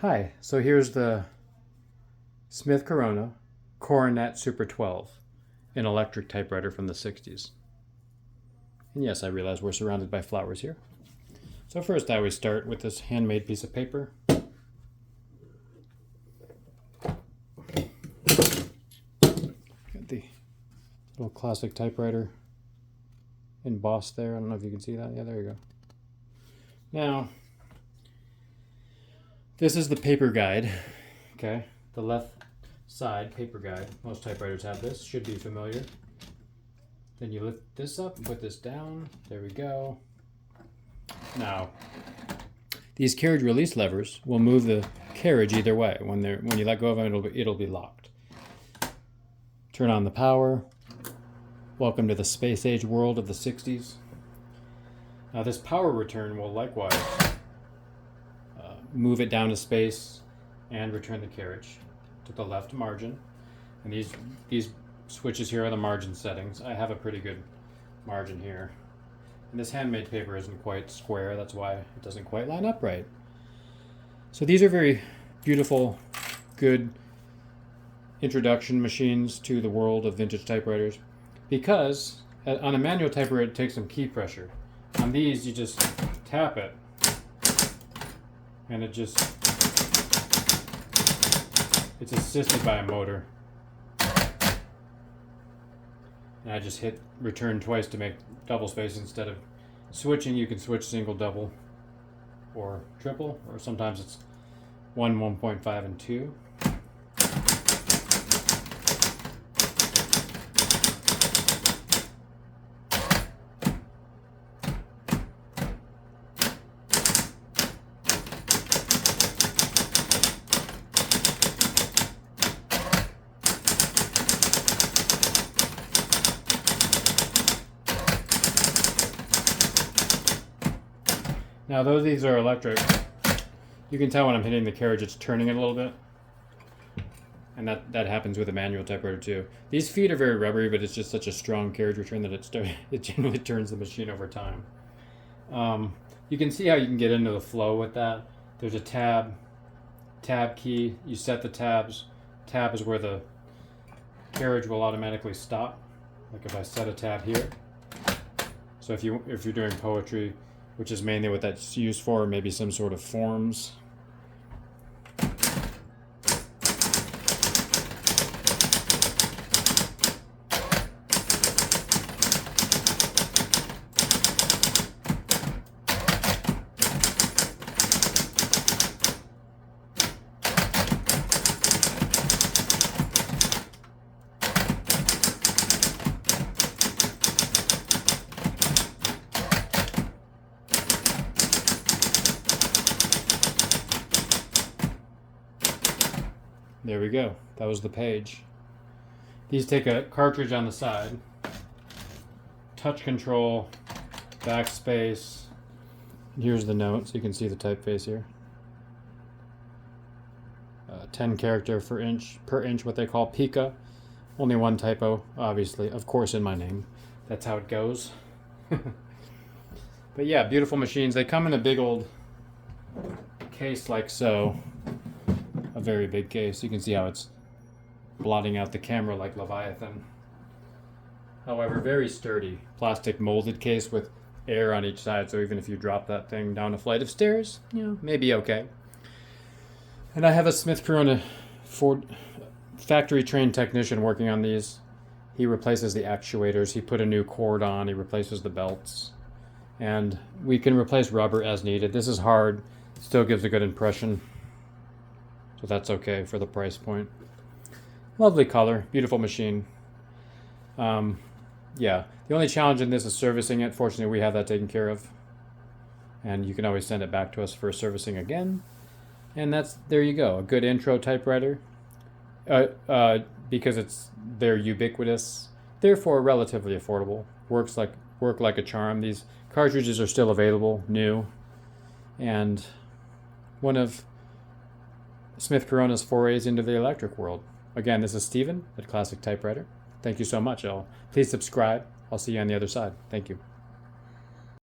Hi, so here's the Smith Corona Coronet Super 12, an electric typewriter from the 60s. And yes, I realize we're surrounded by flowers here. So first I always start with this handmade piece of paper. Got the little classic typewriter embossed there. I don't know if you can see that. Yeah, there you go. Now, this is the paper guide. Okay, the left side paper guide. Most typewriters have this. Should be familiar. Then you lift this up and put this down. There we go. Now, these carriage release levers will move the carriage either way. When you let go of them, it'll be locked. Turn on the power. Welcome to the space age world of the 60s. Now this power return will likewise move it down to space and return the carriage to the left margin. And these switches here are the margin settings. I have a pretty good margin here. And this handmade paper isn't quite square, that's why it doesn't quite line up right. So these are very beautiful, good introduction machines to the world of vintage typewriters, because on a manual typewriter it takes some key pressure. On these you just tap it and it's assisted by a motor. And I just hit return twice to make double space. Instead of switching, you can switch single, double, or triple, or sometimes it's 1, 1.5, and 2. Now, though these are electric, you can tell when I'm hitting the carriage it's turning it a little bit. And that happens with a manual typewriter too. These feet are very rubbery, but it's just such a strong carriage return that it generally turns the machine over time. You can see how you can get into the flow with that. There's a tab key. You set the tabs. Tab is where the carriage will automatically stop. Like if I set a tab here. So if you're doing poetry, which is mainly what that's used for, maybe some sort of forms. There we go. That was the page. These take a cartridge on the side, touch control, backspace. Here's the note, so you can see the typeface here. 10 character per inch, what they call pica. Only one typo, obviously, of course, in my name. That's how it goes. But yeah, beautiful machines. They come in a big old case like so. A very big case. You can see how it's blotting out the camera like Leviathan. However, very sturdy. Plastic molded case with air on each side, so even if you drop that thing down a flight of stairs, maybe okay. And I have a Smith Corona factory trained technician working on these. He replaces the actuators, he put a new cord on, he replaces the belts. And we can replace rubber as needed. This is hard, still gives a good impression. So that's okay for the price point. Lovely color, beautiful machine. Yeah, the only challenge in this is servicing it. Fortunately, we have that taken care of. And you can always send it back to us for servicing again. And there you go, a good intro typewriter. Because they're ubiquitous, therefore relatively affordable. Work like a charm. These cartridges are still available, new. And one of Smith Corona's forays into the electric world. Again, this is Steven at Classic Typewriter. Thank you so much. Please subscribe. I'll see you on the other side. Thank you.